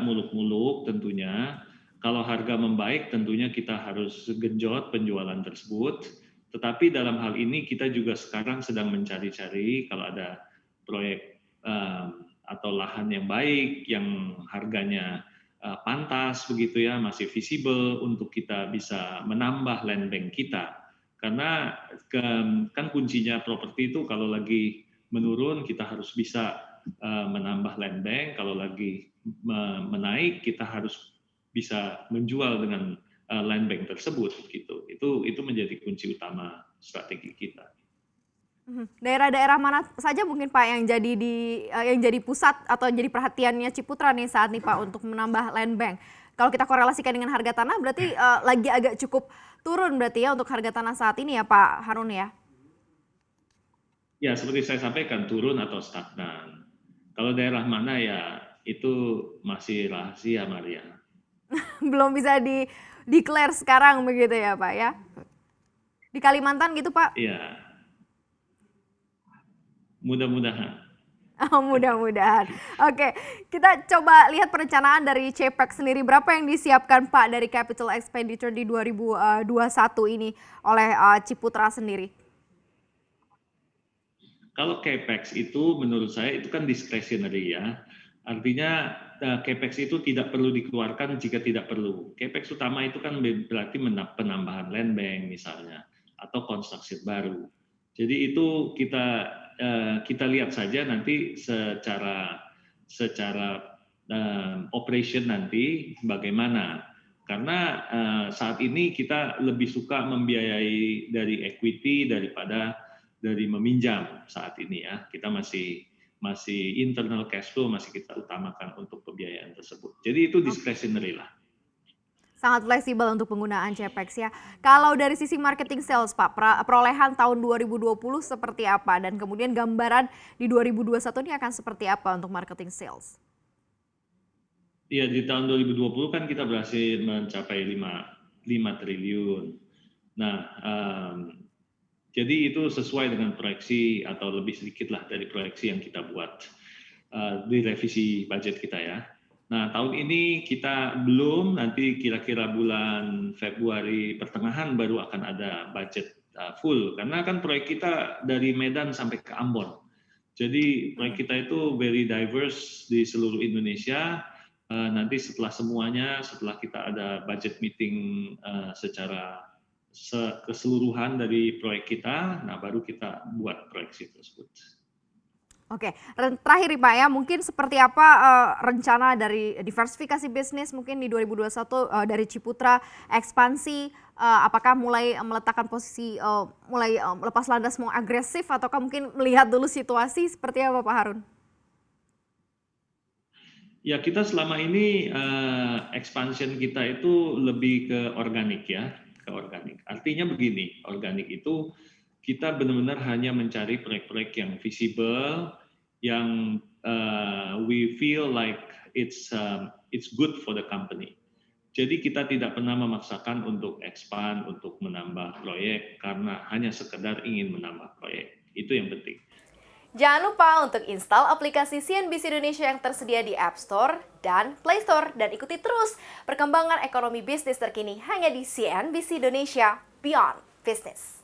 tidak muluk-muluk tentunya. Kalau harga membaik tentunya kita harus genjot penjualan tersebut. Tetapi dalam hal ini kita juga sekarang sedang mencari-cari kalau ada proyek atau lahan yang baik, yang harganya pantas begitu ya, masih visible untuk kita bisa menambah land bank kita. Karena kan kuncinya properti itu kalau lagi menurun kita harus bisa menambah land bank, kalau lagi menaik kita harus bisa menjual dengan land bank tersebut gitu. Itu menjadi kunci utama strategi kita. Daerah-daerah mana saja mungkin Pak yang jadi pusat atau jadi perhatiannya Ciputra nih saat nih Pak untuk menambah land bank? Kalau kita korelasikan dengan harga tanah berarti lagi agak cukup turun berarti ya untuk harga tanah saat ini ya Pak Harun ya? Ya, seperti saya sampaikan turun atau stagnan. Kalau daerah mana ya itu masih rahasia Maria. Belum bisa declare sekarang begitu ya Pak ya? Di Kalimantan gitu Pak? Iya, mudah-mudahan. Oh, mudah-mudahan. Oke, kita coba lihat perencanaan dari CPEC sendiri. Berapa yang disiapkan Pak dari capital expenditure di 2021 ini oleh Ciputra sendiri? Kalau capex itu menurut saya itu kan discretionary ya. Artinya capex itu tidak perlu dikeluarkan jika tidak perlu. Capex utama itu kan berarti penambahan land bank misalnya atau konstruksi baru. Jadi itu kita lihat saja nanti secara operation nanti bagaimana. Karena saat ini kita lebih suka membiayai dari equity daripada dari meminjam saat ini ya. Kita masih internal cash flow masih kita utamakan untuk pembiayaan tersebut. Jadi itu discretionary lah. Sangat fleksibel untuk penggunaan CPEX ya. Kalau dari sisi marketing sales Pak, perolehan tahun 2020 seperti apa? Dan kemudian gambaran di 2021 ini akan seperti apa untuk marketing sales? Iya, di tahun 2020 kan kita berhasil mencapai 5 triliun. Nah, jadi itu sesuai dengan proyeksi atau lebih sedikit lah dari proyeksi yang kita buat di revisi budget kita ya. Nah, tahun ini kita belum, nanti kira-kira bulan Februari pertengahan baru akan ada budget full. Karena kan proyek kita dari Medan sampai ke Ambon. Jadi proyek kita itu very diverse di seluruh Indonesia. Nanti setelah semuanya, setelah kita ada budget meeting secara keseluruhan dari proyek kita, nah baru kita buat proyeksi tersebut. Oke, terakhir nih Pak ya, mungkin seperti apa rencana dari diversifikasi bisnis mungkin di 2021 dari Ciputra, ekspansi, apakah mulai meletakkan posisi, mulai lepas landas mau agresif ataukah mungkin melihat dulu situasi seperti apa Pak Harun? Ya kita selama ini expansion kita itu lebih ke organik ya, ke organik. Artinya begini, organik itu kita benar-benar hanya mencari proyek-proyek yang visible, yang we feel like it's good for the company. Jadi kita tidak pernah memaksakan untuk expand, untuk menambah proyek karena hanya sekedar ingin menambah proyek. Itu yang penting. Jangan lupa untuk install aplikasi CNBC Indonesia yang tersedia di App Store dan Play Store dan ikuti terus perkembangan ekonomi bisnis terkini hanya di CNBC Indonesia Beyond Business.